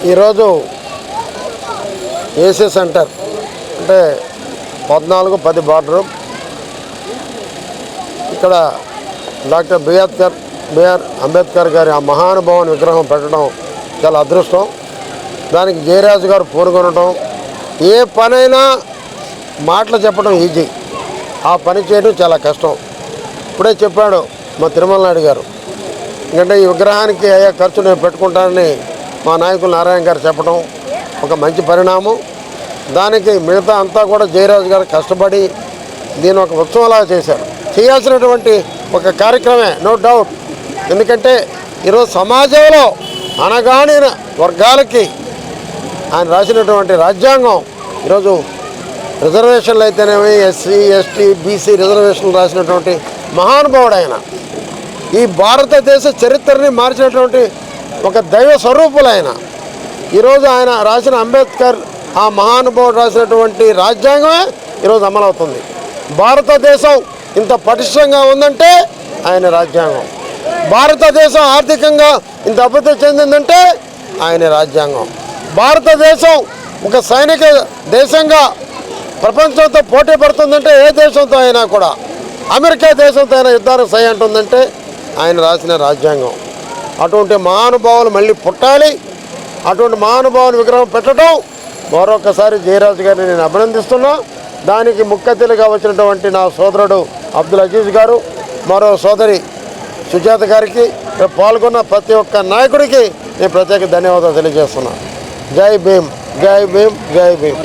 ఈరోజు AC centre అంటే 14-10 border ఇక్కడ డాక్టర్ బిఆర్ అంబేద్కర్ గారి ఆ మహానుభావుని విగ్రహం పెట్టడం చాలా అదృష్టం. దానికి జయరాజు గారు పూనుకొనడం, ఏ పనైనా మాటలు చెప్పడం ఈజీ, ఆ పని చేయడం చాలా కష్టం. ఇప్పుడే చెప్పాడు మా తిరుమల నాయుడు గారు, ఎందుకంటే ఈ విగ్రహానికి అయ్యే ఖర్చు నేను పెట్టుకుంటానని మా నాయకులు నారాయణ గారు చెప్పడం ఒక మంచి పరిణామం. దానికి మిగతా అంతా కూడా జయరాజు గారు కష్టపడి దీని ఒక ఉత్సవంలాగా చేశారు. చేయాల్సినటువంటి ఒక కార్యక్రమే, నో డౌట్. ఎందుకంటే ఈరోజు సమాజంలో అణగాణిన వర్గాలకి ఆయన రాసినటువంటి రాజ్యాంగం, ఈరోజు రిజర్వేషన్లు అయితేనేమి, ఎస్సీ ఎస్టీ బీసీ రిజర్వేషన్లు రాసినటువంటి మహానుభావుడు ఆయన. ఈ భారతదేశ చరిత్రని మార్చినటువంటి ఒక దైవ స్వరూపులు ఆయన. ఈరోజు ఆయన రాసిన అంబేద్కర్ ఆ మహానుభావుడు రాసినటువంటి రాజ్యాంగమే ఈరోజు అమలవుతుంది. భారతదేశం ఇంత పటిష్టంగా ఉందంటే ఆయన రాజ్యాంగం. భారతదేశం ఆర్థికంగా ఇంత అభివృద్ధి చెందిందంటే ఆయన రాజ్యాంగం. భారతదేశం ఒక సైనిక దేశంగా ప్రపంచంతో పోటీ పడుతుందంటే ఏ దేశంతో అయినా కూడా, అమెరికా దేశంతో అయినా యుద్ధానికి సై అంటుందంటే ఆయన రాసిన రాజ్యాంగం. అటువంటి మహానుభావులు మళ్ళీ పుట్టాలి. అటువంటి మహానుభావుని విగ్రహం పెట్టడం మరొకసారి జయరాజు గారిని నేను అభినందిస్తున్నా. దానికి ముఖ్య అతిథిగా వచ్చినటువంటి నా సోదరుడు అబ్దుల్ అజీజ్ గారు, మరో సోదరి సుజాత గారికి, పాల్గొన్న ప్రతి ఒక్క నాయకుడికి నేను ప్రత్యేక ధన్యవాదాలు తెలియజేస్తున్నాను. జై భీమ్, జై భీమ్, జై భీమ్.